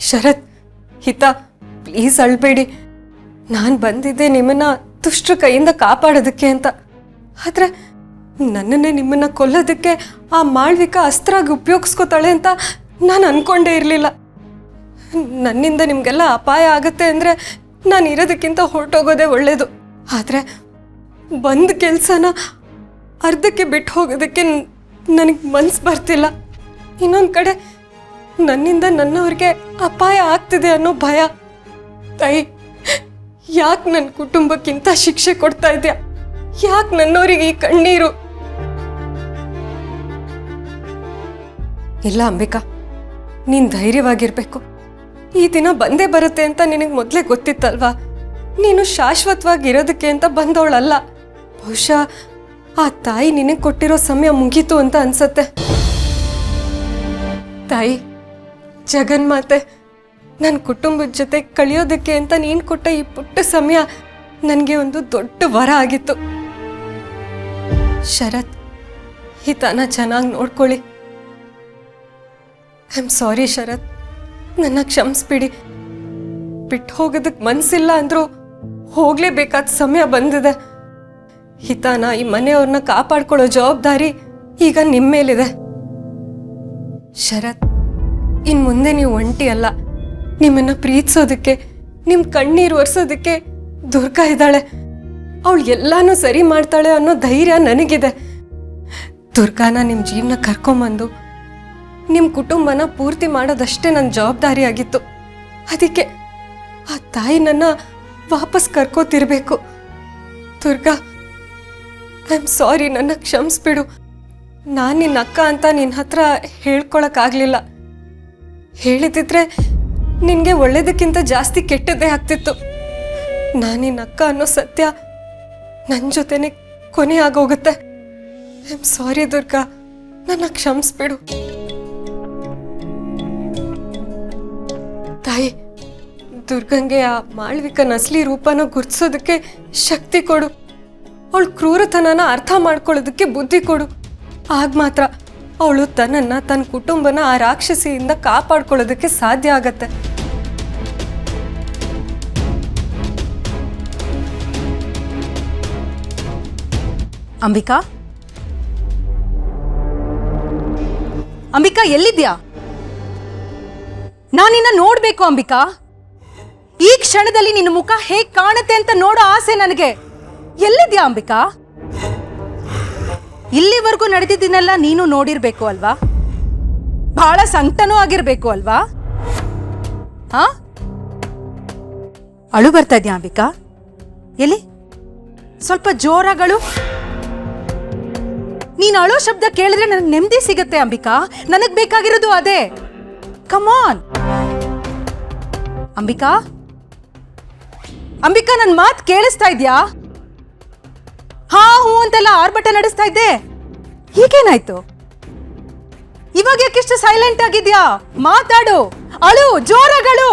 ಶರತ್, ಹಿತ, ಪ್ಲೀಸ್ ಅಳ್ಬೇಡಿ. ನಾನು ಬಂದಿದ್ದೆ ನಿಮ್ಮನ್ನ ದುಷ್ಟರ ಕೈಯಿಂದ ಕಾಪಾಡೋದಕ್ಕೆ ಅಂತ. ಆದ್ರೆ ನನ್ನನ್ನೇ ನಿಮ್ಮನ್ನ ಕೊಲ್ಲೋದಕ್ಕೆ ಆ ಮಾಳ್ವಿಕಾ ಅಸ್ತ್ರಾಗಿ ಉಪಯೋಗಿಸ್ಕೋತಾಳೆ ಅಂತ ನಾನು ಅನ್ಕೊಂಡೇ ಇರಲಿಲ್ಲ. ನನ್ನಿಂದ ನಿಮಗೆಲ್ಲ ಅಪಾಯ ಆಗತ್ತೆ ಅಂದರೆ ನಾನು ಇರೋದಕ್ಕಿಂತ ಹೊರಟೋಗೋದೇ ಒಳ್ಳೇದು. ಆದರೆ ಬಂದ ಕೆಲಸನ ಅರ್ಧಕ್ಕೆ ಬಿಟ್ಟು ಹೋಗೋದಕ್ಕೆ ನನಗೆ ಮನಸ್ಸು ಬರ್ತಿಲ್ಲ. ಇನ್ನೊಂದು ಕಡೆ ನನ್ನಿಂದ ನನ್ನವ್ರಿಗೆ ಅಪಾಯ ಆಗ್ತಿದೆ ಅನ್ನೋ ಭಯ. ತಾಯಿ, ಯಾಕೆ ನನ್ನ ಕುಟುಂಬಕ್ಕಿಂತ ಶಿಕ್ಷೆ ಕೊಡ್ತಾ ಇದೆಯಾ? ಯಾಕೆ ನನ್ನವರಿಗೆ ಈ ಕಣ್ಣೀರು? ಇಲ್ಲ ಅಂಬಿಕಾ, ನೀನು ಧೈರ್ಯವಾಗಿರ್ಬೇಕು. ಈ ದಿನ ಬಂದೇ ಬರುತ್ತೆ ಅಂತ ನಿನಗೆ ಮೊದಲೇ ಗೊತ್ತಿತ್ತಲ್ವಾ? ನೀನು ಶಾಶ್ವತವಾಗಿರೋದಕ್ಕೆ ಅಂತ ಬಂದವಳಲ್ಲ. ಬಹುಶಃ ಆ ತಾಯಿ ನಿನಗೆ ಕೊಟ್ಟಿರೋ ಸಮಯ ಮುಗೀತು ಅಂತ ಅನ್ಸತ್ತೆ. ತಾಯಿ, ಜಗನ್ಮಾತೆ, ನನ್ನ ಕುಟುಂಬದ ಜೊತೆ ಕಳೆಯೋದಕ್ಕೆ ಅಂತ ನೀನು ಕೊಟ್ಟ ಈ ಪುಟ್ಟ ಸಮಯ ನನಗೆ ಒಂದು ದೊಡ್ಡ ವರ ಆಗಿತ್ತು. ಶರತ್, ಹಿತನ ಚೆನ್ನಾಗಿ ನೋಡ್ಕೊಳ್ಳಿ. ಐ ಆಮ್ ಸಾರಿ ಶರತ್, ನನ್ನ ಕ್ಷಮಿಸ್ಬಿಡಿ. ಬಿಟ್ಟು ಹೋಗೋದಕ್ಕೆ ಮನಸ್ಸಿಲ್ಲ ಅಂದರೂ ಹೋಗಲೇಬೇಕಾದ ಸಮಯ ಬಂದಿದೆ. ಹಿತನ, ಈ ಮನೆಯವ್ರನ್ನ ಕಾಪಾಡ್ಕೊಳ್ಳೋ ಜವಾಬ್ದಾರಿ ಈಗ ನಿಮ್ಮ ಮೇಲಿದೆ. ಶರತ್, ಇನ್ನು ಮುಂದೆ ನೀವು ಒಂಟಿ ಅಲ್ಲ. ನಿಮ್ಮನ್ನು ಪ್ರೀತಿಸೋದಕ್ಕೆ, ನಿಮ್ಮ ಕಣ್ಣೀರು ಒರೆಸೋದಕ್ಕೆ ದುರ್ಗಾ ಇದ್ದಾಳೆ. ಅವಳು ಎಲ್ಲಾನು ಸರಿ ಮಾಡ್ತಾಳೆ ಅನ್ನೋ ಧೈರ್ಯ ನನಗಿದೆ. ದುರ್ಗಾನ ನಿಮ್ಮ ಜೀವನ ಕರ್ಕೊಂಬಂದು ನಿಮ್ಮ ಕುಟುಂಬನ ಪೂರ್ತಿ ಮಾಡೋದಷ್ಟೇ ನನ್ನ ಜವಾಬ್ದಾರಿ ಆಗಿತ್ತು. ಅದಕ್ಕೆ ಆ ತಾಯಿ ನನ್ನ ವಾಪಸ್ ಕರ್ಕೋತಿರ್ಬೇಕು. ದುರ್ಗಾ, ಐ ಆಮ್ ಸಾರಿ, ನನ್ನ ಕ್ಷಮಿಸ್ಬಿಡು. ನಾನು ನಿನ್ನ ಅಕ್ಕ ಅಂತ ನಿನ್ನ ಹತ್ರ ಹೇಳ್ಕೊಳಕ್ಕಾಗಲಿಲ್ಲ. ಹೇಳಿದಿದ್ರೆ ನಿನಗೆ ಒಳ್ಳೇದಕ್ಕಿಂತ ಜಾಸ್ತಿ ಕೆಟ್ಟದ್ದೇ ಆಗ್ತಿತ್ತು. ನಾನು ನಿನ್ನ ಅಕ್ಕ ಅನ್ನೋ ಸತ್ಯ ನನ್ನ ಜೊತೆನೆ ಕೊನೆ ಆಗೋಗುತ್ತೆ. ಐ ಆಮ್ ಸಾರಿ ದುರ್ಗಾ, ನನ್ನ ಕ್ಷಮಿಸ್ಬಿಡು. ತಾಯಿ, ದುರ್ಗಂಗೆ ಆ ಮಾಳ್ವಿಕನ ಅಸಲಿ ರೂಪನ ಗುರ್ತಿಸೋದಕ್ಕೆ ಶಕ್ತಿ ಕೊಡು. ಅವಳ ಕ್ರೂರತನನ ಅರ್ಥ ಮಾಡ್ಕೊಳ್ಳೋದಕ್ಕೆ ಬುದ್ಧಿ ಕೊಡು. ಆಗ ಮಾತ್ರ ಅವಳು ತನ್ನನ್ನು, ತನ್ನ ಕುಟುಂಬನ ಆ ರಾಕ್ಷಸಿಯಿಂದ ಕಾಪಾಡ್ಕೊಳ್ಳೋದಕ್ಕೆ ಸಾಧ್ಯ ಆಗತ್ತೆ. ಅಂಬಿಕಾ, ಅಂಬಿಕಾ ಎಲ್ಲಿದ್ಯಾ? ನಾನಿನ್ನ ನೋಡ್ಬೇಕು ಅಂಬಿಕಾ. ಈ ಕ್ಷಣದಲ್ಲಿ ನಿನ್ನ ಮುಖ ಹೇಗ್ ಕಾಣುತ್ತೆ ಅಂತ ನೋಡೋ ಆಸೆ ನನಗೆ. ಎಲ್ಲಿದ್ಯಾ ಅಂಬಿಕಾ? ಇಲ್ಲಿವರೆಗೂ ನಡೆದಿದ್ದನ್ನೆಲ್ಲ ನೀನು ನೋಡಿರ್ಬೇಕು ಅಲ್ವಾ? ಬಹಳ ಸಂಕಟನೂ ಆಗಿರ್ಬೇಕು ಅಲ್ವಾ? ಹಾ, ಅಳು ಬರ್ತಾ ಇದ್ಯಾ ಅಂಬಿಕಾ? ಎಲ್ಲಿ ಸ್ವಲ್ಪ ಜೋರಾಗಳು. ನೀನು ಅಳೋ ಶಬ್ದ ಕೇಳಿದ್ರೆ ನನಗೆ ನೆಮ್ಮದಿ ಸಿಗುತ್ತೆ ಅಂಬಿಕಾ. ನನಗ್ ಬೇಕಾಗಿರೋದು ಅದೇ. Come on Ambika. ಅಂಬಿಕಾ, ನನ್ನ ಮಾತು ಕೇಳಿಸ್ತಾ ಇದ್ಯಾ? ಹಾ ಹೂ ಅಂತೆಲ್ಲ ಆರ್ಭಟ ನಡೆಸ್ತಾ ಇದ್ದೆ. ಹೀಗೇನಾಯ್ತು? ಇವಾಗ ಯಾಕಿಷ್ಟು ಸೈಲೆಂಟ್ ಆಗಿದ್ಯಾ? ಮಾತಾಡು, ಅಳು, ಜೋರಾಗಳು.